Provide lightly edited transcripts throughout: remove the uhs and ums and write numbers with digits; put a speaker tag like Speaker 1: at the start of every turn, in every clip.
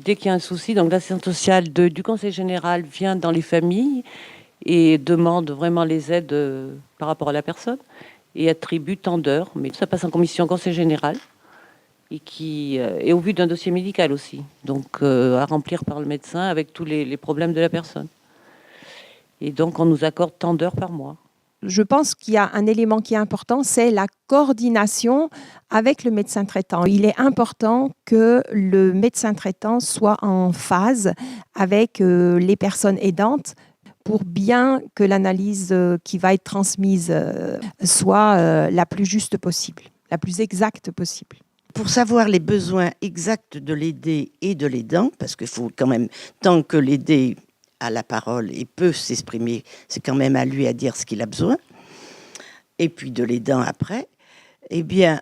Speaker 1: dès qu'il y a un souci, donc l'assistante sociale du conseil général vient dans les familles et demande vraiment les aides par rapport à la personne et attribue tant d'heures, mais ça passe en commission conseil général et au vu d'un dossier médical aussi, donc à remplir par le médecin avec tous les problèmes de la personne. Et donc on nous accorde tant d'heures par mois.
Speaker 2: Je pense qu'il y a un élément qui est important, c'est la coordination avec le médecin traitant. Il est important que le médecin traitant soit en phase avec les personnes aidantes pour bien que l'analyse qui va être transmise soit la plus juste possible, la plus exacte possible.
Speaker 3: Pour savoir les besoins exacts de l'aidé et de l'aidant, parce qu'il faut quand même, tant que l'aidé a la parole et peut s'exprimer, c'est quand même à lui à dire ce qu'il a besoin, et puis de l'aidant après, eh bien,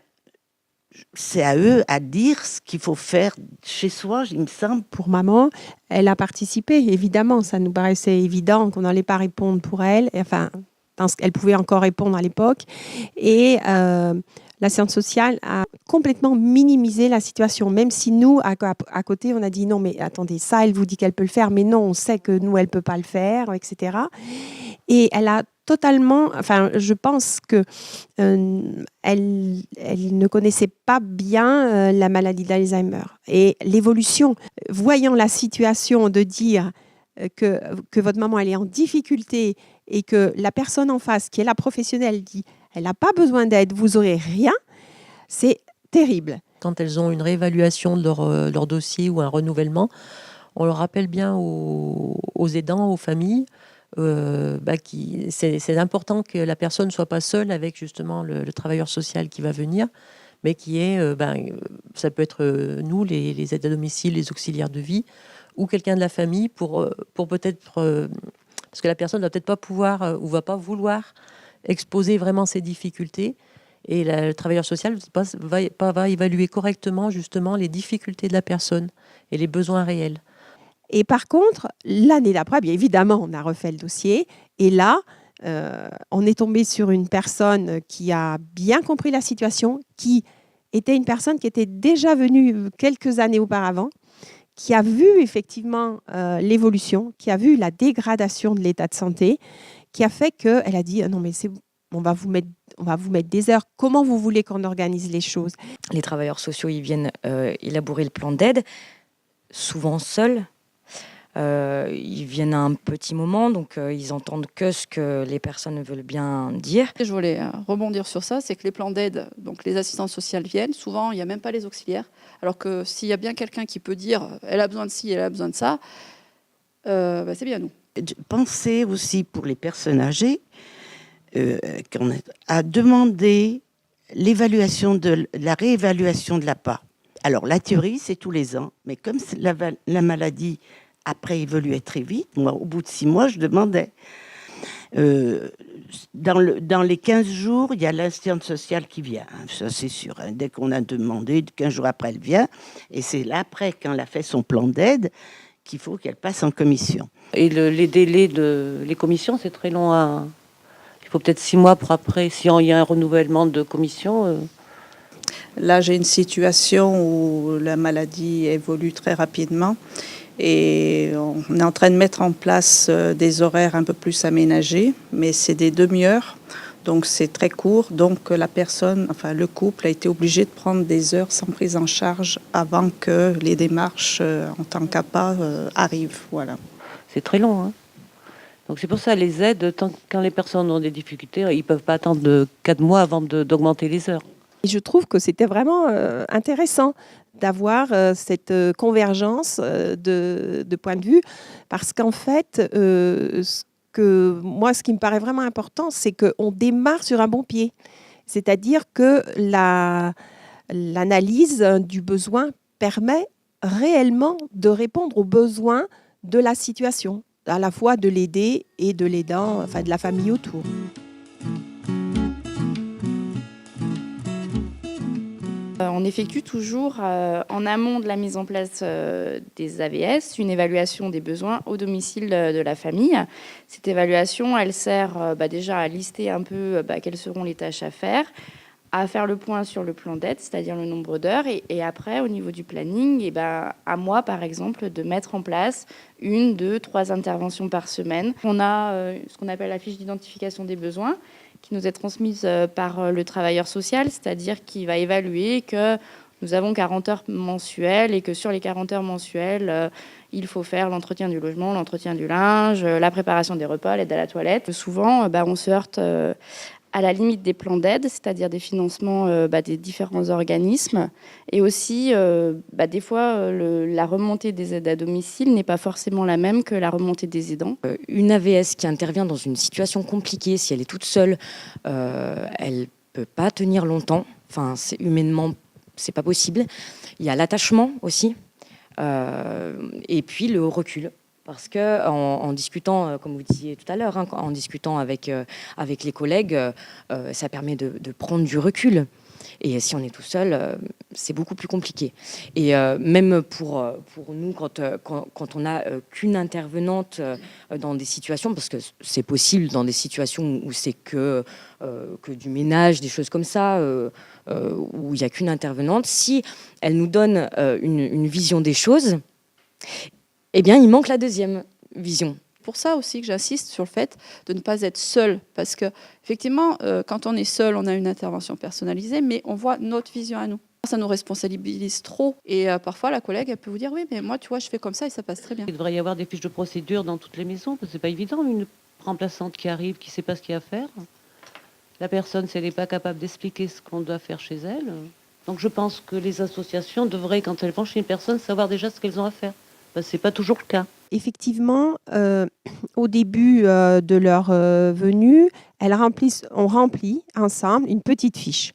Speaker 3: c'est à eux à dire ce qu'il faut faire chez soi, il me semble.
Speaker 2: Pour maman, elle a participé, évidemment, ça nous paraissait évident qu'on n'allait pas répondre pour elle, enfin, elle pouvait encore répondre à l'époque, et l'assistante sociale a complètement minimisé la situation, même si nous, à côté, on a dit non, mais attendez, ça, elle vous dit qu'elle peut le faire, mais non, on sait que nous, elle ne peut pas le faire, etc. Et elle a totalement, enfin, je pense que elle ne connaissait pas bien la maladie d'Alzheimer et l'évolution. Voyant la situation de dire que votre maman elle est en difficulté et que la personne en face, qui est la professionnelle, dit elle n'a pas besoin d'aide, vous n'aurez rien, c'est terrible.
Speaker 4: Quand elles ont une réévaluation de leur dossier ou un renouvellement, on leur rappelle bien aux aidants, aux familles, c'est important que la personne ne soit pas seule avec justement le travailleur social qui va venir, mais qui est, ça peut être nous, les aides à domicile, les auxiliaires de vie, ou quelqu'un de la famille pour peut-être... parce que la personne ne va peut-être pas pouvoir ou va pas vouloir exposer vraiment ses difficultés. Et le travailleur social va évaluer correctement justement les difficultés de la personne et les besoins réels.
Speaker 2: Et par contre, l'année d'après, bien évidemment, on a refait le dossier. Et là, on est tombé sur une personne qui a bien compris la situation, qui était une personne qui était déjà venue quelques années auparavant, qui a vu effectivement l'évolution, qui a vu la dégradation de l'état de santé, qui a fait qu'elle a dit non mais c'est on va vous mettre des heures. Comment vous voulez qu'on organise les choses?
Speaker 5: Les travailleurs sociaux, ils viennent élaborer le plan d'aide, souvent seuls. Ils viennent à un petit moment, donc ils entendent que ce que les personnes veulent bien dire.
Speaker 6: Je voulais rebondir sur ça, c'est que les plans d'aide, donc les assistantes sociales viennent, souvent il n'y a même pas les auxiliaires, alors que s'il y a bien quelqu'un qui peut dire elle a besoin de ci, elle a besoin de ça, c'est bien nous.
Speaker 3: Pensez aussi pour les personnes âgées à demander la réévaluation de l'APA. Alors la théorie c'est tous les ans, mais comme la maladie après évoluait très vite, moi au bout de 6 mois je demandais. Dans les 15 jours, il y a l'assistante sociale qui vient, ça c'est sûr. Dès qu'on a demandé, 15 jours après elle vient, et c'est là après, quand elle a fait son plan d'aide, qu'il faut qu'elle passe en commission.
Speaker 1: Et les délais les commissions, c'est très long. Il faut peut-être 6 mois pour après, si il y a un renouvellement de commission.
Speaker 7: Là, j'ai une situation où la maladie évolue très rapidement et on est en train de mettre en place des horaires un peu plus aménagés, mais c'est des demi-heures, donc c'est très court. Donc le couple a été obligé de prendre des heures sans prise en charge avant que les démarches en tant qu'APA arrivent. Voilà.
Speaker 1: C'est très long, hein. Donc c'est pour ça les aides, quand les personnes ont des difficultés, ils ne peuvent pas attendre 4 mois avant d'augmenter les heures.
Speaker 2: Et je trouve que c'était vraiment intéressant d'avoir cette convergence de points de vue, parce qu'en fait, ce qui me paraît vraiment important, c'est qu'on démarre sur un bon pied. C'est-à-dire que l'analyse du besoin permet réellement de répondre aux besoins de la situation, à la fois de l'aider et de l'aidant, enfin de la famille autour.
Speaker 8: On effectue toujours, en amont de la mise en place des AVS, une évaluation des besoins au domicile de la famille. Cette évaluation, elle sert déjà à lister un peu quelles seront les tâches à faire, à faire le point sur le plan d'aide, c'est-à-dire le nombre d'heures, et après, au niveau du planning, à moi, par exemple, de mettre en place 1, 2, 3 interventions par semaine. On a ce qu'on appelle la fiche d'identification des besoins, qui nous est transmise par le travailleur social, c'est-à-dire qui va évaluer que nous avons 40 heures mensuelles et que sur les 40 heures mensuelles, il faut faire l'entretien du logement, l'entretien du linge, la préparation des repas, l'aide à la toilette. Souvent, on se heurte à la limite des plans d'aide, c'est-à-dire des financements des différents organismes. Et aussi, des fois, la remontée des aides à domicile n'est pas forcément la même que la remontée des aidants.
Speaker 5: Une AVS qui intervient dans une situation compliquée, si elle est toute seule, elle ne peut pas tenir longtemps. Enfin, c'est humainement, c'est pas possible. Il y a l'attachement aussi. Et puis le recul. Parce que en discutant, comme vous disiez tout à l'heure, en discutant avec les collègues, ça permet de prendre du recul. Et si on est tout seul, c'est beaucoup plus compliqué. Et même pour nous, quand on n'a qu'une intervenante dans des situations, parce que c'est possible dans des situations où c'est que du ménage, des choses comme ça, où il n'y a qu'une intervenante, si elle nous donne une vision des choses, eh bien, il manque la deuxième vision.
Speaker 6: Pour ça aussi que j'insiste sur le fait de ne pas être seul, parce que effectivement, quand on est seul, on a une intervention personnalisée, mais on voit notre vision à nous. Ça nous responsabilise trop, et parfois la collègue elle peut vous dire oui, mais moi tu vois, je fais comme ça et ça passe très bien.
Speaker 1: Il devrait y avoir des fiches de procédure dans toutes les maisons, parce que c'est pas évident, une remplaçante qui arrive, qui sait pas ce qu'il y a à faire. La personne, si elle n'est pas capable d'expliquer ce qu'on doit faire chez elle. Donc je pense que les associations devraient, quand elles vont chez une personne, savoir déjà ce qu'elles ont à faire. Parce que c'est pas toujours le cas.
Speaker 2: Effectivement, au début de leur venue, on remplit ensemble une petite fiche.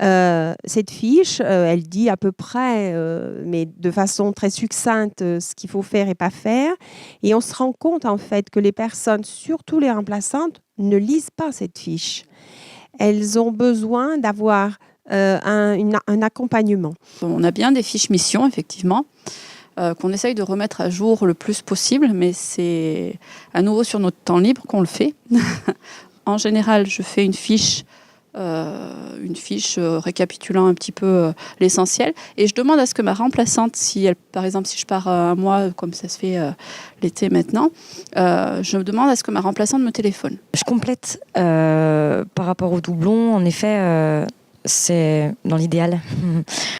Speaker 2: Cette fiche, elle dit à peu près, mais de façon très succincte, ce qu'il faut faire et pas faire. Et on se rend compte en fait que les personnes, surtout les remplaçantes, ne lisent pas cette fiche. Elles ont besoin d'avoir un accompagnement.
Speaker 6: On a bien des fiches missions, effectivement, qu'on essaye de remettre à jour le plus possible, mais c'est à nouveau sur notre temps libre qu'on le fait. En général, je fais une fiche récapitulant un petit peu l'essentiel, et je demande à ce que ma remplaçante, si elle, par exemple, si je pars un mois, comme ça se fait l'été maintenant, je demande à ce que ma remplaçante me téléphone.
Speaker 5: Je complète par rapport au doublon, en effet. C'est dans l'idéal,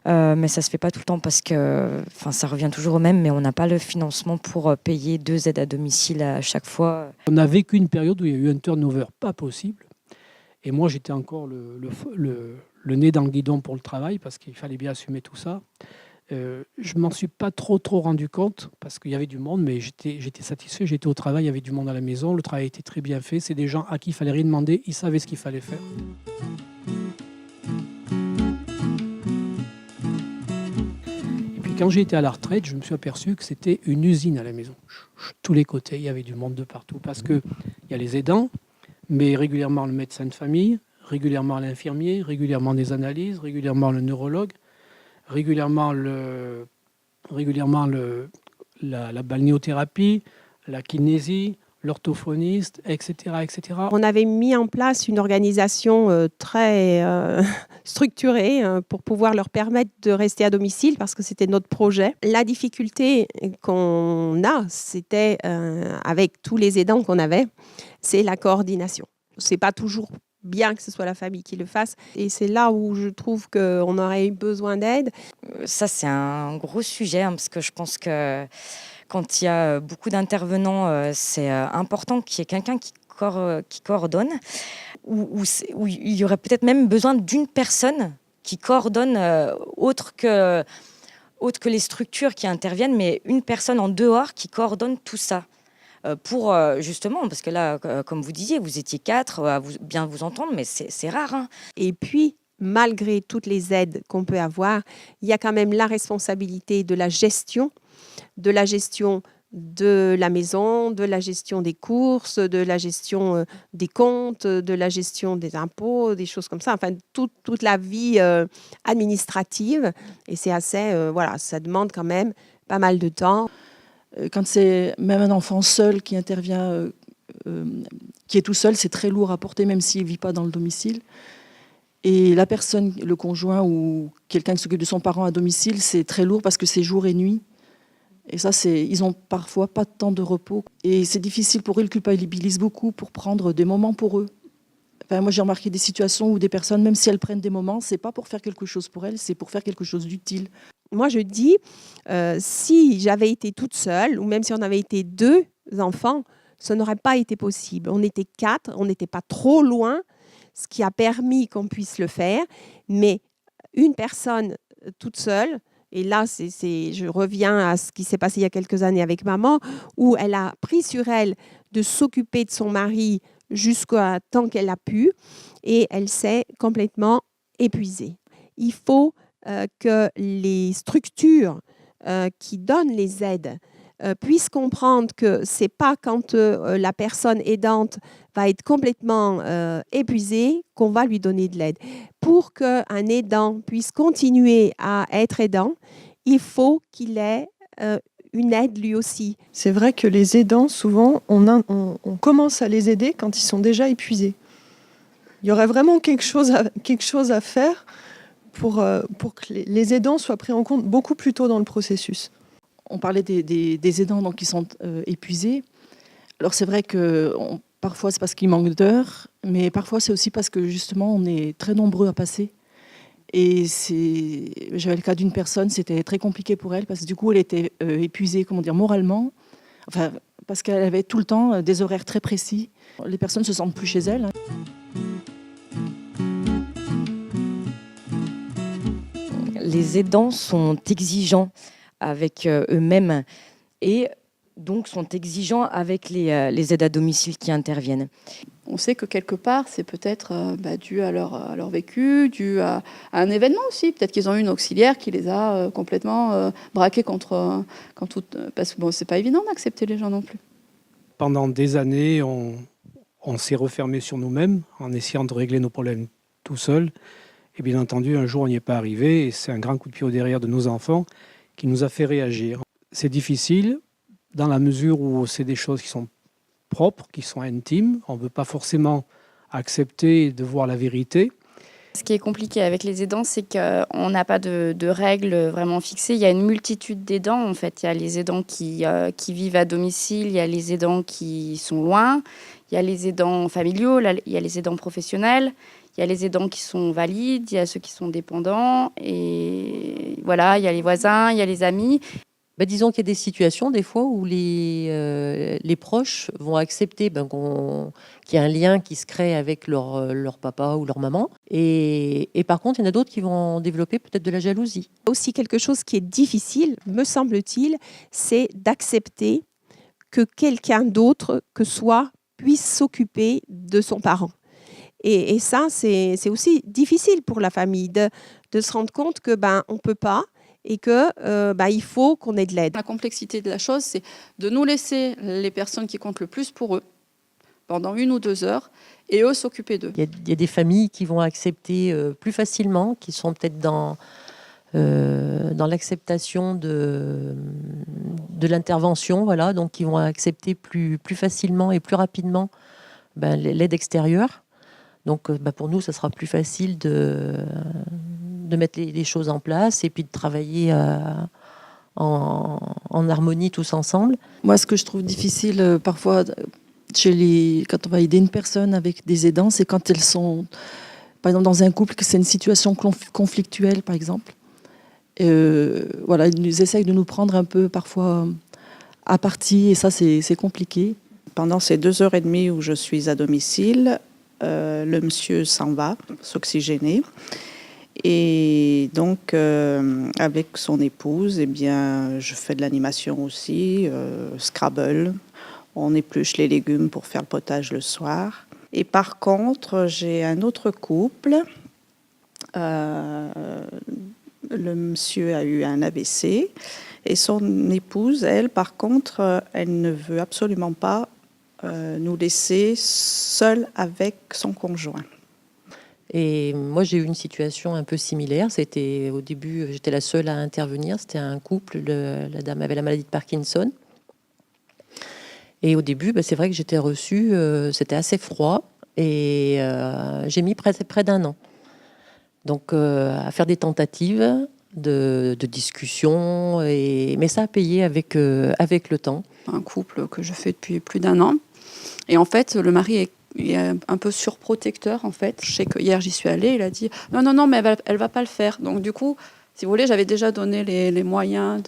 Speaker 5: mais ça se fait pas tout le temps parce que ça revient toujours au même, mais on n'a pas le financement pour payer 2 aides à domicile à chaque fois.
Speaker 9: On a vécu une période où il y a eu un turnover pas possible, et moi j'étais encore le nez dans le guidon pour le travail parce qu'il fallait bien assumer tout ça. Je m'en suis pas trop rendu compte parce qu'il y avait du monde, mais j'étais satisfait, j'étais au travail, il y avait du monde à la maison, le travail était très bien fait, c'est des gens à qui il fallait rien demander, ils savaient ce qu'il fallait faire. Quand j'ai été à la retraite, je me suis aperçu que c'était une usine à la maison. Tous les côtés, il y avait du monde de partout. Parce qu'il y a les aidants, mais régulièrement le médecin de famille, régulièrement l'infirmier, régulièrement des analyses, régulièrement le neurologue, régulièrement la balnéothérapie, la kinésie, l'orthophoniste, etc., etc.
Speaker 2: On avait mis en place une organisation très structurée pour pouvoir leur permettre de rester à domicile parce que c'était notre projet. La difficulté qu'on a, c'était avec tous les aidants qu'on avait, c'est la coordination. C'est pas toujours bien que ce soit la famille qui le fasse. Et c'est là où je trouve qu'on aurait eu besoin d'aide.
Speaker 5: Ça, c'est un gros sujet parce que je pense que quand il y a beaucoup d'intervenants, c'est important qu'il y ait quelqu'un qui coordonne, où il y aurait peut-être même besoin d'une personne qui coordonne autre que les structures qui interviennent, mais une personne en dehors qui coordonne tout ça. Pour justement, parce que là, comme vous disiez, vous étiez 4 à bien vous entendre, mais c'est rare. Hein.
Speaker 2: Et puis, malgré toutes les aides qu'on peut avoir, il y a quand même la responsabilité de la gestion de la maison, de la gestion des courses, de la gestion des comptes, de la gestion des impôts, des choses comme ça. Enfin, toute la vie administrative. Et c'est assez, ça demande quand même pas mal de temps.
Speaker 10: Quand c'est même un enfant seul qui intervient, qui est tout seul, c'est très lourd à porter, même s'il ne vit pas dans le domicile. Et la personne, le conjoint ou quelqu'un qui s'occupe de son parent à domicile, c'est très lourd parce que c'est jour et nuit. Et ça, ils ont parfois pas de temps de repos. Et c'est difficile pour eux, ils culpabilisent beaucoup pour prendre des moments pour eux. Enfin, moi, j'ai remarqué des situations où des personnes, même si elles prennent des moments, c'est pas pour faire quelque chose pour elles, c'est pour faire quelque chose d'utile.
Speaker 2: Moi, je dis, si j'avais été toute seule, ou même si on avait été 2 enfants, ça n'aurait pas été possible. On était 4, on n'était pas trop loin, ce qui a permis qu'on puisse le faire. Mais une personne toute seule, et là, je reviens à ce qui s'est passé il y a quelques années avec maman, où elle a pris sur elle de s'occuper de son mari jusqu'à temps qu'elle a pu, et elle s'est complètement épuisée. Il faut que les structures qui donnent les aides puissent comprendre que ce n'est pas quand la personne aidante va être complètement épuisée qu'on va lui donner de l'aide. Pour qu'un aidant puisse continuer à être aidant, il faut qu'il ait une aide lui aussi.
Speaker 11: C'est vrai que les aidants, souvent, on commence à les aider quand ils sont déjà épuisés. Il y aurait vraiment quelque chose à faire pour que les aidants soient pris en compte beaucoup plus tôt dans le processus.
Speaker 10: On parlait des aidants donc, qui sont épuisés. Alors c'est vrai que parfois c'est parce qu'il manque d'heures, mais parfois c'est aussi parce que justement on est très nombreux à passer. Et j'avais le cas d'une personne, c'était très compliqué pour elle parce que du coup elle était épuisée, moralement, enfin, parce qu'elle avait tout le temps des horaires très précis. Les personnes se sentent plus chez elles.
Speaker 5: Les aidants sont exigeants avec eux-mêmes et donc sont exigeants avec les aides à domicile qui interviennent.
Speaker 6: On sait que quelque part, c'est peut-être dû à leur vécu, dû à un événement aussi. Peut-être qu'ils ont eu une auxiliaire qui les a complètement braqués contre tout. Parce que c'est pas évident d'accepter les gens non plus.
Speaker 9: Pendant des années, on s'est refermé sur nous-mêmes en essayant de régler nos problèmes tout seul. Et bien entendu, un jour, on n'y est pas arrivé. Et c'est un grand coup de pied au derrière de nos enfants qui nous a fait réagir. C'est difficile dans la mesure où c'est des choses qui sont propres, qui sont intimes. On ne veut pas forcément accepter de voir la vérité.
Speaker 8: Ce qui est compliqué avec les aidants, c'est qu'on n'a pas de règles vraiment fixées. Il y a une multitude d'aidants, en fait. Il y a les aidants qui vivent à domicile, il y a les aidants qui sont loin, il y a les aidants familiaux, il y a les aidants professionnels, il y a les aidants qui sont valides, il y a ceux qui sont dépendants, et voilà, il y a les voisins, il y a les amis.
Speaker 4: Disons qu'il y a des situations, des fois, où les proches vont accepter qu'il y a un lien qui se crée avec leur papa ou leur maman. Et par contre, il y en a d'autres qui vont développer peut-être de la jalousie.
Speaker 2: Aussi, quelque chose qui est difficile, me semble-t-il, c'est d'accepter que quelqu'un d'autre que soi puisse s'occuper de son parent. Et ça, c'est aussi difficile pour la famille de se rendre compte que on ne peut pas, et qu'il faut qu'on ait de l'aide.
Speaker 6: La complexité de la chose, c'est de nous laisser les personnes qui comptent le plus pour eux pendant 1 ou 2 heures et eux s'occuper d'eux.
Speaker 4: Il y a des familles qui vont accepter plus facilement, qui sont peut-être dans l'acceptation de l'intervention, voilà, donc qui vont accepter plus facilement et plus rapidement l'aide extérieure. Donc pour nous, ça sera plus facile de mettre les choses en place et puis de travailler en harmonie tous ensemble.
Speaker 10: Moi, ce que je trouve difficile parfois quand on va aider une personne avec des aidants, c'est quand elles sont, par exemple, dans un couple, que c'est une situation conflictuelle, par exemple. Ils essayent de nous prendre un peu parfois à partie et ça, c'est compliqué.
Speaker 7: Pendant ces 2h30 où je suis à domicile, le monsieur s'en va, s'oxygéner. Et donc, avec son épouse, je fais de l'animation aussi, Scrabble. On épluche les légumes pour faire le potage le soir. Et par contre, j'ai un autre couple. Le monsieur a eu un AVC. Et son épouse, elle, par contre, elle ne veut absolument pas nous laisser seuls avec son conjoint.
Speaker 4: Et moi, j'ai eu une situation un peu similaire. C'était au début, j'étais la seule à intervenir. C'était un couple. La dame avait la maladie de Parkinson. Et au début, c'est vrai que j'étais reçue. C'était assez froid. Et j'ai mis près d'1 an Donc, à faire des tentatives de discussion, mais ça a payé avec le temps.
Speaker 6: Un couple que je fais depuis plus d'1 an. Et en fait, le mari est un peu surprotecteur, en fait. Je sais que hier, j'y suis allée, il a dit « Non, mais elle va pas le faire ». Donc, du coup, si vous voulez, j'avais déjà donné les moyens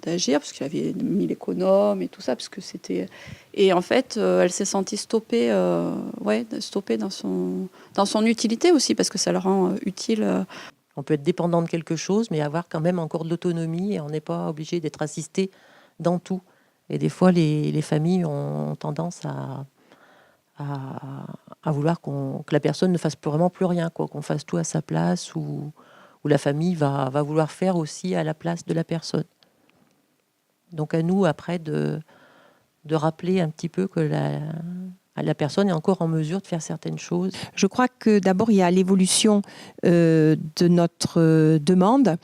Speaker 6: d'agir, parce qu'il avait mis l'économe et tout ça, parce que c'était... Et en fait, elle s'est sentie stoppée dans son utilité aussi, parce que ça le rend utile.
Speaker 4: On peut être dépendant de quelque chose, mais avoir quand même encore de l'autonomie, et on n'est pas obligé d'être assisté dans tout. Et des fois, les familles ont tendance à vouloir que la personne ne fasse vraiment plus rien, qu'on fasse tout à sa place, ou la famille va vouloir faire aussi à la place de la personne. Donc à nous, après, de rappeler un petit peu que la personne est encore en mesure de faire certaines choses.
Speaker 2: Je crois que d'abord, il y a l'évolution de notre demande.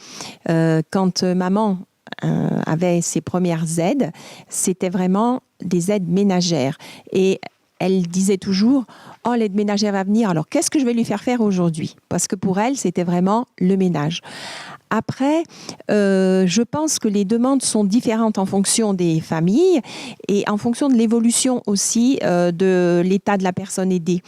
Speaker 2: Quand maman avait ses premières aides, c'était vraiment des aides ménagères. Et elle disait toujours « Oh, l'aide ménagère va venir, alors qu'est-ce que je vais lui faire faire aujourd'hui ?» Parce que pour elle, c'était vraiment le ménage. Après, je pense que les demandes sont différentes en fonction des familles et en fonction de l'évolution aussi de l'état de la personne aidée.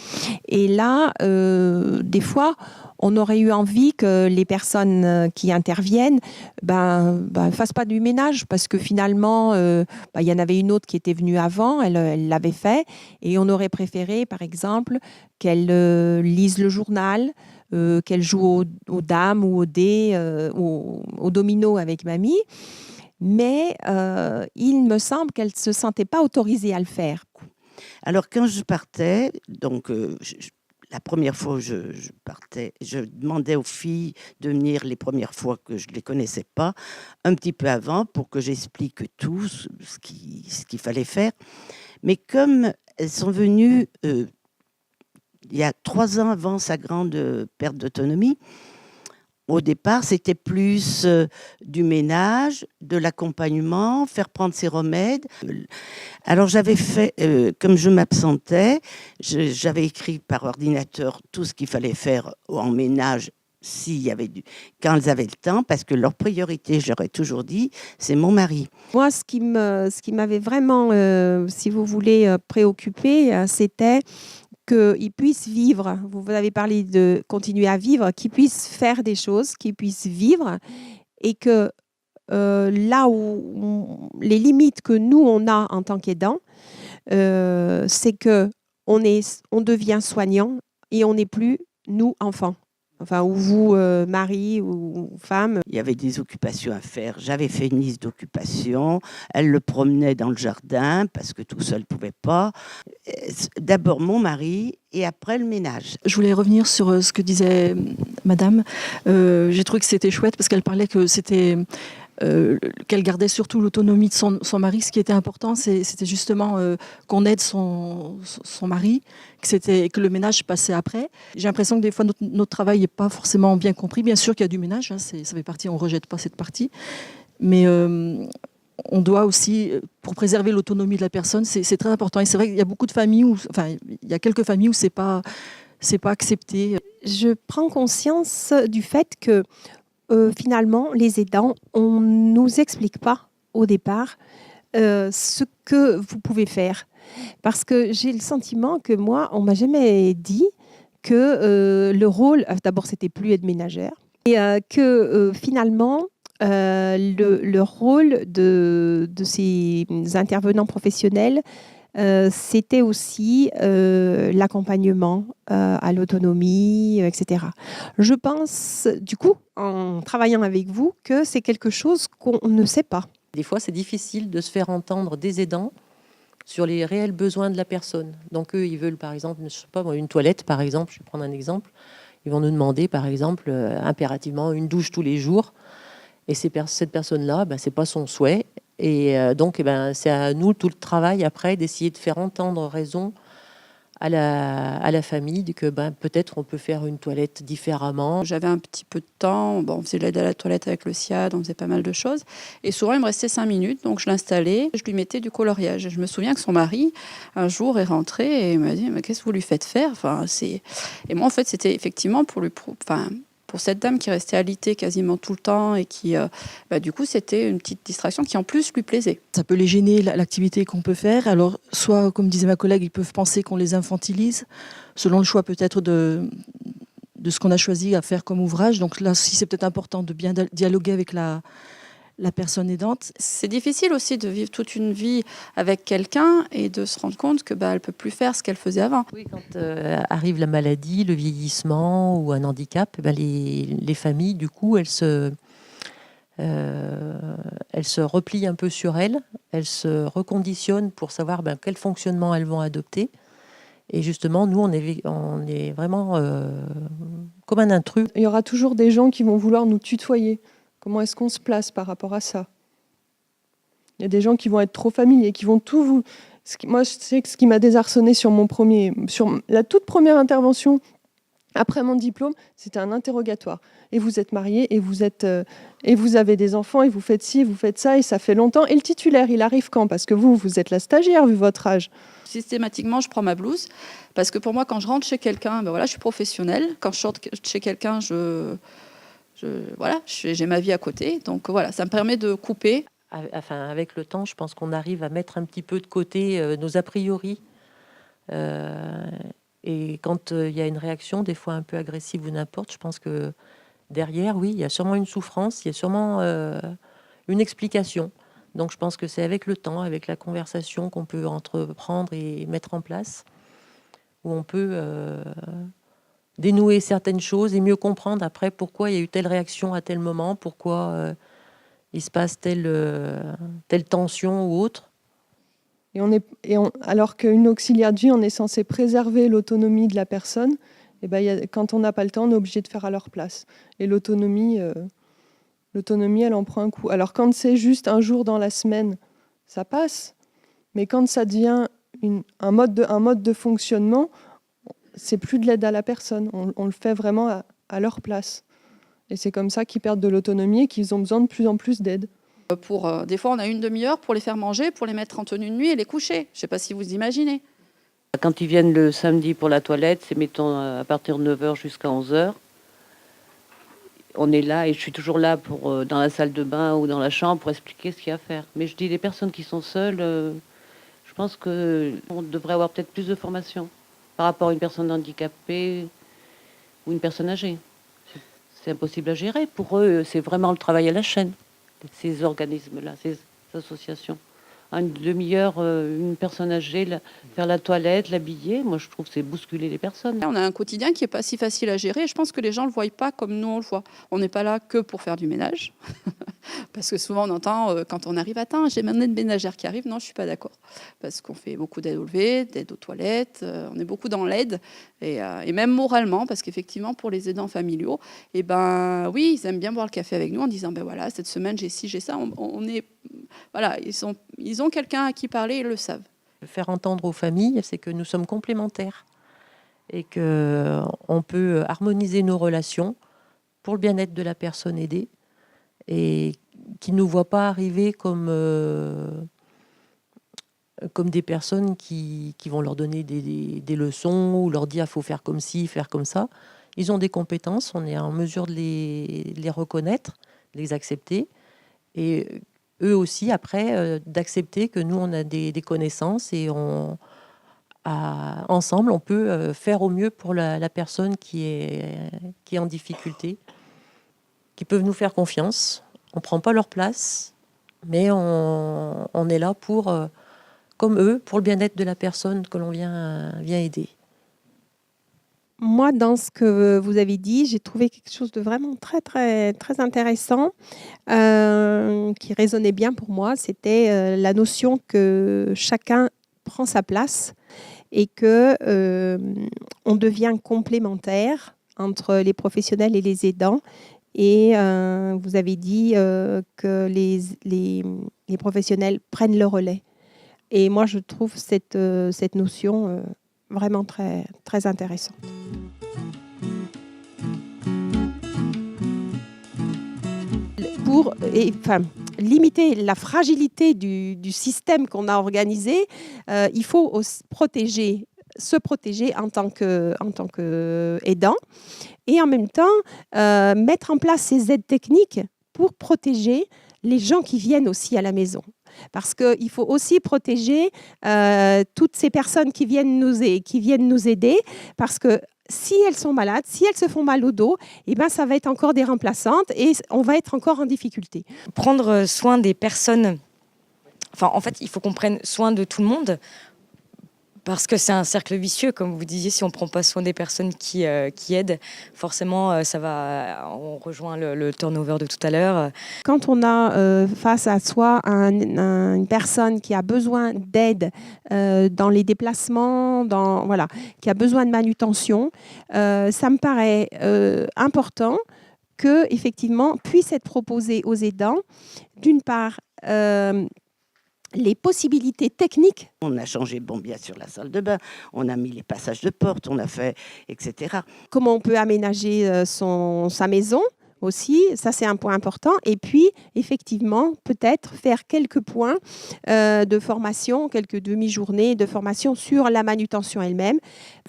Speaker 2: Et là, des fois, on aurait eu envie que les personnes qui interviennent fassent pas du ménage, parce que finalement, il y en avait une autre qui était venue avant, elle l'avait fait, et on aurait préféré, par exemple, qu'elle lise le journal, qu'elle joue aux dames ou aux dés, au domino avec mamie. Mais il me semble qu'elle ne se sentait pas autorisée à le faire.
Speaker 3: Alors, quand je partais, donc la première fois où je partais, je demandais aux filles de venir les premières fois que je ne les connaissais pas, un petit peu avant, pour que j'explique tout ce qu'il fallait faire. Mais comme elles sont venues il y a 3 ans avant sa grande perte d'autonomie, au départ, c'était plus du ménage, de l'accompagnement, faire prendre ses remèdes. Alors, j'avais fait, comme je m'absentais, j'avais écrit par ordinateur tout ce qu'il fallait faire en ménage quand elles avaient le temps, parce que leur priorité, j'aurais toujours dit, c'est mon mari.
Speaker 2: Moi, ce qui m'avait vraiment, si vous voulez, préoccupé, c'était qu'ils puissent vivre. Vous avez parlé de continuer à vivre, qu'ils puissent faire des choses, qu'ils puissent vivre, et que là où les limites que nous, on a en tant qu'aidants, c'est qu'on devient soignant et on n'est plus, nous, enfants. Enfin, ou vous, mari ou femme.
Speaker 3: Il y avait des occupations à faire. J'avais fait une liste d'occupations. Elle le promenait dans le jardin parce que tout seul ne pouvait pas. D'abord mon mari et après le ménage.
Speaker 10: Je voulais revenir sur ce que disait madame. J'ai trouvé que c'était chouette parce qu'elle parlait que c'était... qu'elle gardait surtout l'autonomie de son mari. Ce qui était important, c'était justement qu'on aide son mari, que le ménage passait après. J'ai l'impression que des fois, notre travail n'est pas forcément bien compris. Bien sûr qu'il y a du ménage, hein, ça fait partie, on ne rejette pas cette partie. Mais on doit aussi, pour préserver l'autonomie de la personne, c'est très important. Et c'est vrai qu'il y a beaucoup de familles, il y a quelques familles où c'est pas accepté.
Speaker 2: Je prends conscience du fait que finalement, les aidants, on ne nous explique pas au départ ce que vous pouvez faire. Parce que j'ai le sentiment que moi, on ne m'a jamais dit que le rôle, d'abord, c'était plus aide ménagère, et que finalement, le rôle de ces intervenants professionnels, c'était aussi l'accompagnement à l'autonomie, etc. Je pense, du coup, en travaillant avec vous, que c'est quelque chose qu'on ne sait pas.
Speaker 4: Des fois, c'est difficile de se faire entendre des aidants sur les réels besoins de la personne. Donc eux, ils veulent, par exemple, je sais pas, une toilette, par exemple, je vais prendre un exemple. Ils vont nous demander, par exemple, impérativement une douche tous les jours. Et cette personne-là, c'est pas son souhait. Et donc, c'est à nous tout le travail après d'essayer de faire entendre raison à la famille que peut-être on peut faire une toilette différemment.
Speaker 6: J'avais un petit peu de temps, on faisait l'aide à la toilette avec le SIAD, on faisait pas mal de choses. Et souvent, il me restait 5 minutes, donc je l'installais, je lui mettais du coloriage. Je me souviens que son mari, un jour, est rentré et il m'a dit « Mais qu'est-ce que vous lui faites faire ?» Et moi, en fait, c'était effectivement pour pour cette dame qui restait alitée quasiment tout le temps et qui, du coup, c'était une petite distraction qui en plus lui plaisait.
Speaker 10: Ça peut les gêner, l'activité qu'on peut faire. Alors, soit, comme disait ma collègue, ils peuvent penser qu'on les infantilise, selon le choix peut-être de ce qu'on a choisi à faire comme ouvrage. Donc là, si c'est peut-être important de bien dialoguer avec la personne aidante.
Speaker 6: C'est difficile aussi de vivre toute une vie avec quelqu'un et de se rendre compte que elle peut plus faire ce qu'elle faisait avant.
Speaker 4: Oui, quand arrive la maladie, le vieillissement ou un handicap, les familles, du coup, elles se replient un peu sur elles, elles se reconditionnent pour savoir quel fonctionnement elles vont adopter. Et justement, nous, on est vraiment comme un intrus.
Speaker 11: Il y aura toujours des gens qui vont vouloir nous tutoyer. Comment est-ce qu'on se place par rapport à ça? Il y a des gens qui vont être trop familiers, qui vont tout vous... Moi, je sais que ce qui m'a désarçonné sur la toute première intervention après mon diplôme, c'était un interrogatoire. Et vous êtes mariés, et vous avez des enfants, et vous faites ci, vous faites ça, et ça fait longtemps. Et le titulaire, il arrive quand? Parce que vous êtes la stagiaire, vu votre âge.
Speaker 6: Systématiquement, je prends ma blouse, parce que pour moi, quand je rentre chez quelqu'un, je suis professionnelle. Quand je sorte chez quelqu'un, j'ai ma vie à côté, donc voilà, ça me permet de couper.
Speaker 4: Avec le temps, je pense qu'on arrive à mettre un petit peu de côté nos a priori. Et quand il y a une réaction, des fois un peu agressive ou n'importe, je pense que derrière, oui, il y a sûrement une souffrance, il y a sûrement une explication. Donc je pense que c'est avec le temps, avec la conversation qu'on peut entreprendre et mettre en place, où on peut... dénouer certaines choses et mieux comprendre après pourquoi il y a eu telle réaction à tel moment, pourquoi il se passe telle tension ou autre.
Speaker 11: Alors qu'une auxiliaire de vie, on est censé préserver l'autonomie de la personne, quand on n'a pas le temps, on est obligé de faire à leur place. Et l'autonomie, elle en prend un coup. Alors quand c'est juste un jour dans la semaine, ça passe. Mais quand ça devient un mode de fonctionnement, c'est plus de l'aide à la personne. On le fait vraiment à leur place. Et c'est comme ça qu'ils perdent de l'autonomie et qu'ils ont besoin de plus en plus d'aide.
Speaker 6: Des fois, on a une demi-heure pour les faire manger, pour les mettre en tenue de nuit et les coucher. Je ne sais pas si vous imaginez.
Speaker 1: Quand ils viennent le samedi pour la toilette, c'est mettons à partir de 9h jusqu'à 11h. On est là et je suis toujours là dans la salle de bain ou dans la chambre pour expliquer ce qu'il y a à faire. Mais je dis, les personnes qui sont seules, je pense qu'on devrait avoir peut-être plus de formation par rapport à une personne handicapée ou une personne âgée. C'est impossible à gérer. Pour eux, c'est vraiment le travail à la chaîne, ces organismes-là, ces associations. Une demi-heure, une personne âgée, faire la toilette, l'habiller, moi je trouve que c'est bousculer les personnes.
Speaker 6: On a un quotidien qui n'est pas si facile à gérer. Je pense que les gens ne le voient pas comme nous on le voit. On n'est pas là que pour faire du ménage. Parce que souvent on entend, quand on arrive, attends, j'ai mon aide ménagère qui arrive. Non, je ne suis pas d'accord. Parce qu'on fait beaucoup d'aide au lever, d'aide aux toilettes. On est beaucoup dans l'aide. Et même moralement, parce qu'effectivement, pour les aidants familiaux, oui, ils aiment bien boire le café avec nous en disant, voilà, cette semaine j'ai ci, j'ai ça. Voilà, ils ont quelqu'un à qui parler, ils le savent.
Speaker 4: Faire entendre aux familles, c'est que nous sommes complémentaires et qu'on peut harmoniser nos relations pour le bien-être de la personne aidée et qu'ils ne nous voient pas arriver comme des personnes qui vont leur donner des leçons ou leur dire il faut faire comme ci, faire comme ça. Ils ont des compétences, on est en mesure de les reconnaître, de les accepter et eux aussi, après, d'accepter que nous, on a des connaissances et ensemble, on peut faire au mieux pour la personne qui est en difficulté, qui peuvent nous faire confiance. On ne prend pas leur place, mais on est là comme eux, pour le bien-être de la personne que l'on vient aider.
Speaker 2: Moi, dans ce que vous avez dit, j'ai trouvé quelque chose de vraiment très, très, très intéressant qui résonnait bien pour moi. C'était la notion que chacun prend sa place et que on devient complémentaire entre les professionnels et les aidants. Et vous avez dit que les professionnels prennent le relais. Et moi, je trouve cette notion vraiment très, très intéressante. Pour limiter la fragilité du système qu'on a organisé, il faut protéger se protéger en tant qu'aidant et en même temps mettre en place ces aides techniques pour protéger les gens qui viennent aussi à la maison. Parce qu'il faut aussi protéger toutes ces personnes qui viennent nous aider, parce que si elles sont malades, si elles se font mal au dos, eh ben, ça va être encore des remplaçantes et on va être encore en difficulté.
Speaker 5: Prendre soin des personnes, en fait, il faut qu'on prenne soin de tout le monde. Parce que c'est un cercle vicieux, comme vous disiez, si on ne prend pas soin des personnes qui aident, forcément, on rejoint le turnover de tout à l'heure.
Speaker 2: Quand on a face à soi une personne qui a besoin d'aide dans les déplacements, qui a besoin de manutention, ça me paraît important que, effectivement, puisse être proposé aux aidants, d'une part, les possibilités techniques.
Speaker 3: On a changé, bien sûr, la salle de bain, on a mis les passages de porte, on a fait, etc.
Speaker 2: Comment on peut aménager sa maison aussi, ça c'est un point important. Et puis, effectivement, peut-être faire quelques points de formation, quelques demi-journées de formation sur la manutention elle-même.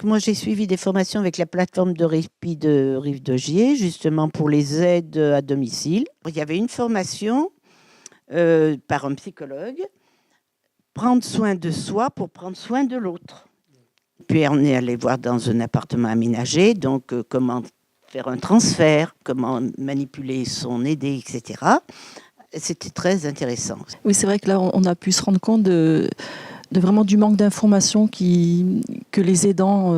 Speaker 3: Moi, j'ai suivi des formations avec la plateforme de répit de Rive de Gier, justement pour les aides à domicile. Il y avait une formation par un psychologue, prendre soin de soi pour prendre soin de l'autre. Puis on est allé voir dans un appartement aménagé, donc comment faire un transfert, comment manipuler son aidé, etc. C'était très intéressant.
Speaker 10: Oui, c'est vrai que là, on a pu se rendre compte de vraiment du manque d'informations que les aidants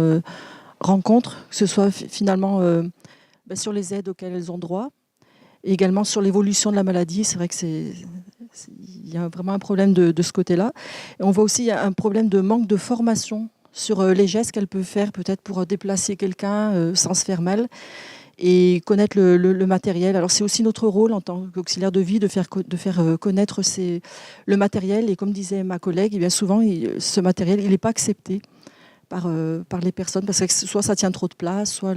Speaker 10: rencontrent, que ce soit finalement sur les aides auxquelles elles ont droit, et également sur l'évolution de la maladie. C'est vrai que il y a vraiment un problème de ce côté-là. Et on voit aussi un problème de manque de formation sur les gestes qu'elle peut faire, peut-être pour déplacer quelqu'un sans se faire mal, et connaître le matériel. Alors c'est aussi notre rôle en tant qu'auxiliaire de vie de faire connaître le matériel. Et comme disait ma collègue, bien souvent, ce matériel, il n'est pas accepté par les personnes, parce que soit ça tient trop de place, soit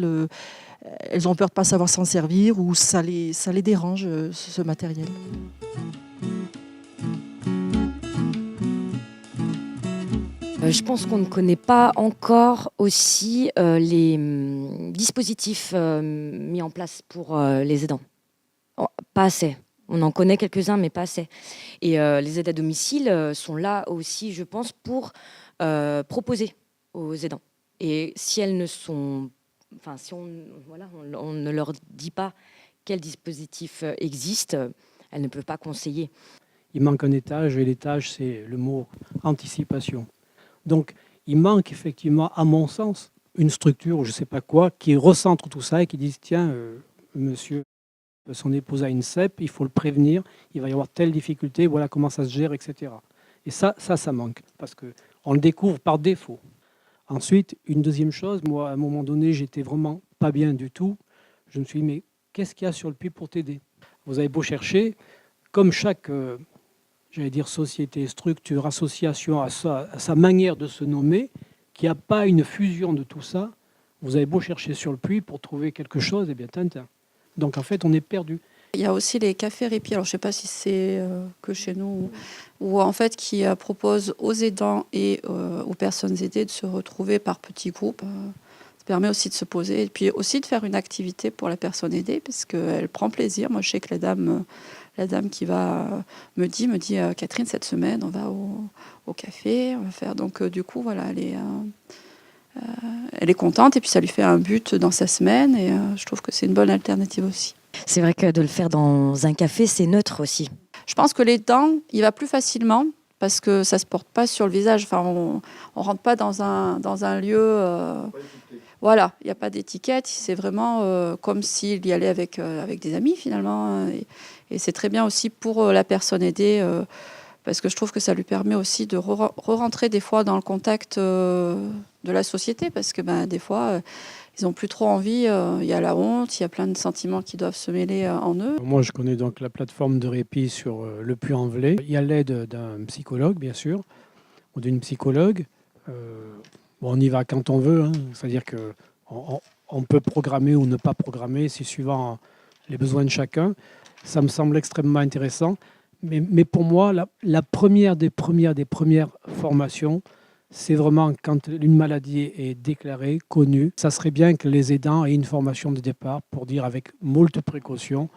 Speaker 10: elles ont peur de ne pas savoir s'en servir, ou ça les dérange, ce matériel.
Speaker 5: Je pense qu'on ne connaît pas encore aussi les dispositifs mis en place pour les aidants. Pas assez. On en connaît quelques-uns, mais pas assez. Et les aides à domicile sont là aussi, je pense, pour proposer aux aidants. Et si elles ne sont... si on ne leur dit pas quel dispositif existe, elles ne peuvent pas conseiller.
Speaker 9: Il manque un étage, et l'étage, c'est le mot anticipation. Donc, il manque effectivement, à mon sens, une structure, je ne sais pas quoi, qui recentre tout ça et qui dise, tiens, monsieur, son épouse a une CEP, il faut le prévenir, il va y avoir telle difficulté, voilà comment ça se gère, etc. Et ça manque, parce qu'on le découvre par défaut. Ensuite, une deuxième chose, moi, à un moment donné, j'étais vraiment pas bien du tout. Je me suis dit, mais qu'est-ce qu'il y a sur le puits pour t'aider ? Vous avez beau chercher, comme chaque... j'allais dire société, structure, association, à sa manière de se nommer, qu'il n'y a pas une fusion de tout ça. Vous avez beau chercher sur le puits pour trouver quelque chose, eh bien, tintin. Donc, en fait, on est perdu.
Speaker 6: Il y a aussi les cafés répit. Alors, je ne sais pas si c'est que chez nous, ou en fait, qui proposent aux aidants et aux personnes aidées de se retrouver par petits groupes. Ça permet aussi de se poser et puis aussi de faire une activité pour la personne aidée, parce qu'elle prend plaisir. Moi, je sais que la dame qui me dit Catherine, cette semaine, on va au café, on va faire. Donc, du coup, voilà, elle est contente et puis ça lui fait un but dans sa semaine et je trouve que c'est une bonne alternative aussi.
Speaker 5: C'est vrai que de le faire dans un café, c'est neutre aussi.
Speaker 6: Je pense que l'aidant, il va plus facilement parce que ça ne se porte pas sur le visage. Enfin, on ne rentre pas dans un lieu... Voilà, il n'y a pas d'étiquette. C'est vraiment comme s'il y allait avec des amis, finalement. Et c'est très bien aussi pour la personne aidée, parce que je trouve que ça lui permet aussi de re-rentrer des fois dans le contact de la société, parce que des fois, ils n'ont plus trop envie. Il y a la honte, il y a plein de sentiments qui doivent se mêler en eux.
Speaker 9: Moi, je connais donc la plateforme de répit sur le Puy-en-Velay. Il y a l'aide d'un psychologue, bien sûr, ou d'une psychologue. On y va quand on veut, hein. C'est-à-dire qu'on peut programmer ou ne pas programmer, c'est suivant les besoins de chacun. Ça me semble extrêmement intéressant. Mais pour moi, la première des premières formations, c'est vraiment quand une maladie est déclarée, connue. Ça serait bien que les aidants aient une formation de départ pour dire avec moult précautions,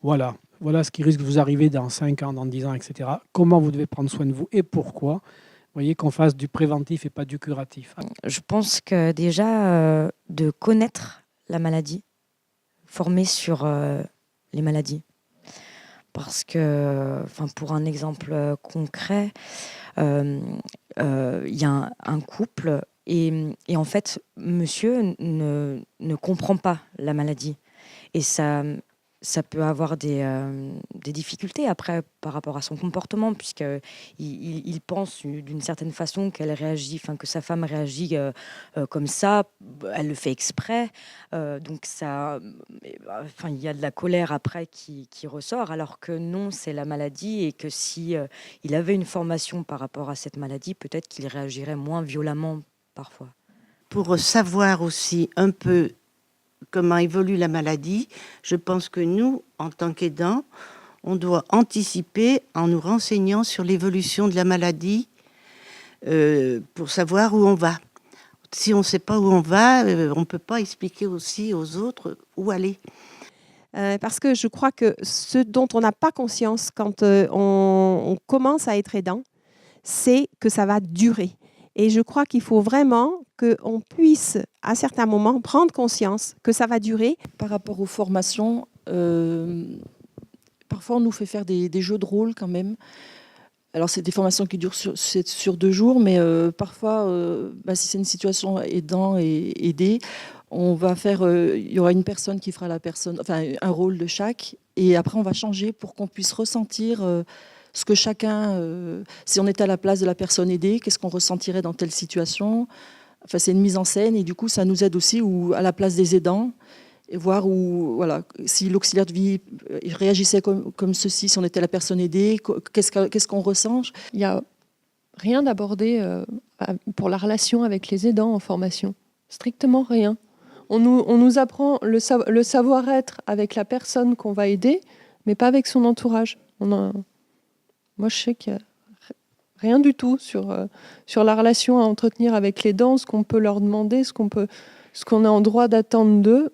Speaker 9: voilà ce qui risque de vous arriver dans 5 ans, dans 10 ans, etc. Comment vous devez prendre soin de vous et pourquoi. Vous voyez, qu'on fasse du préventif et pas du curatif.
Speaker 5: Je pense que déjà, de connaître la maladie, former sur les maladies. Parce que, pour un exemple concret, il y a un couple et en fait, monsieur ne comprend pas la maladie. Et ça peut avoir des difficultés après par rapport à son comportement, puisqu'il pense d'une certaine façon qu'elle réagit, que sa femme réagit comme ça, elle le fait exprès. Donc il y a de la colère après qui ressort, alors que non, c'est la maladie, et que si il avait une formation par rapport à cette maladie, peut-être qu'il réagirait moins violemment parfois.
Speaker 3: Pour savoir aussi un peu comment évolue la maladie, je pense que nous, en tant qu'aidants, on doit anticiper en nous renseignant sur l'évolution de la maladie pour savoir où on va. Si on ne sait pas où on va, on ne peut pas expliquer aussi aux autres où aller.
Speaker 2: Parce que je crois que ce dont on n'a pas conscience quand on commence à être aidant, c'est que ça va durer. Et je crois qu'il faut vraiment qu'on puisse, à certains moments, prendre conscience que ça va durer.
Speaker 10: Par rapport aux formations, parfois on nous fait faire des jeux de rôle quand même. Alors c'est des formations qui durent sur 2 jours, mais parfois, si c'est une situation aidant et aidé, on va faire, il y aura une personne qui fera un rôle de chaque, et après on va changer pour qu'on puisse ressentir ce que chacun, si on était à la place de la personne aidée, qu'est-ce qu'on ressentirait dans telle situation. C'est une mise en scène, et du coup ça nous aide aussi, ou à la place des aidants, et voir si l'auxiliaire de vie réagissait comme ceci, si on était la personne aidée, qu'est-ce qu'on ressent.
Speaker 11: Il n'y a rien d'abordé pour la relation avec les aidants en formation. Strictement rien. On nous apprend le savoir-être avec la personne qu'on va aider, mais pas avec son entourage. Moi, je sais qu'il n'y a rien du tout sur la relation à entretenir avec les aidants, ce qu'on peut leur demander, ce qu'on est en droit d'attendre d'eux.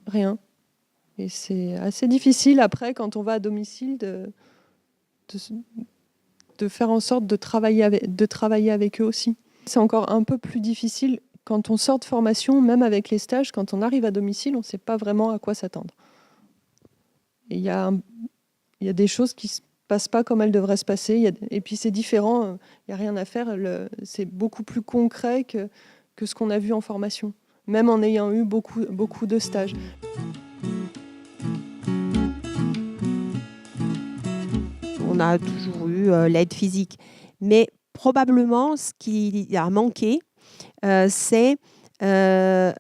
Speaker 11: Rien. Et c'est assez difficile après, quand on va à domicile, de faire en sorte de travailler avec eux aussi. C'est encore un peu plus difficile quand on sort de formation, même avec les stages, quand on arrive à domicile, on ne sait pas vraiment à quoi s'attendre. Et il y a des choses qui ne se passent pas comme elles devraient se passer. Et puis c'est différent, il n'y a rien à faire. C'est beaucoup plus concret que ce qu'on a vu en formation, même en ayant eu beaucoup de stages.
Speaker 2: On a toujours eu l'aide physique. Mais probablement, ce qui a manqué, c'est un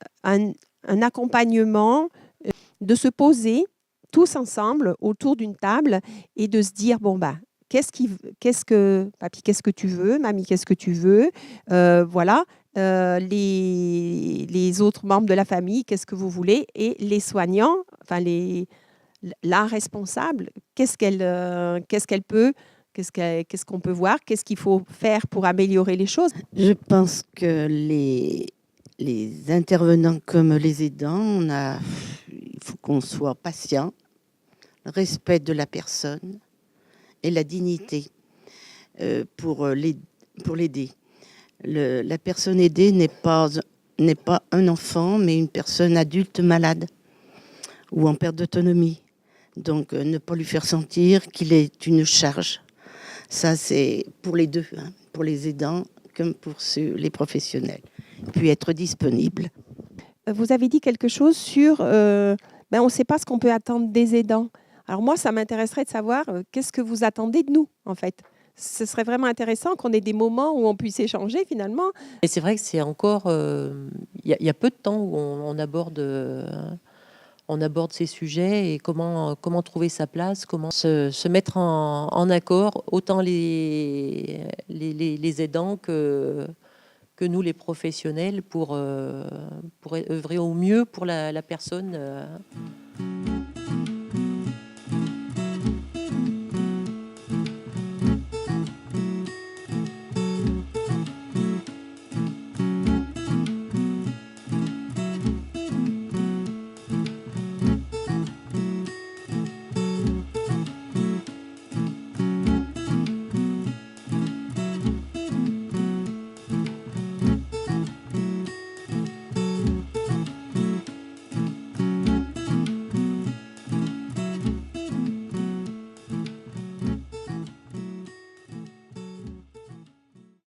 Speaker 2: accompagnement, de se poser tous ensemble autour d'une table et de se dire, papy, qu'est-ce que tu veux, mamie, qu'est-ce que tu veux, voilà. Les autres membres de la famille, qu'est-ce que vous voulez, et les soignants, la responsable, qu'est-ce qu'on peut voir, qu'est-ce qu'il faut faire pour améliorer les choses.
Speaker 3: Je pense que les intervenants comme les aidants, il faut qu'on soit patient, le respect de la personne et la dignité pour l'aider. La personne aidée n'est pas un enfant, mais une personne adulte malade ou en perte d'autonomie. Donc, ne pas lui faire sentir qu'il est une charge. Ça, c'est pour les deux, pour les aidants comme pour les professionnels. Puis être disponible.
Speaker 2: Vous avez dit quelque chose sur on ne sait pas ce qu'on peut attendre des aidants. Alors moi, ça m'intéresserait de savoir qu'est-ce que vous attendez de nous, en fait. Ce serait vraiment intéressant qu'on ait des moments où on puisse échanger, finalement.
Speaker 4: Et c'est vrai que c'est encore... Il y a peu de temps où on aborde ces sujets, et comment trouver sa place, comment se mettre en accord, autant les aidants que nous, les professionnels, pour œuvrer au mieux pour la personne.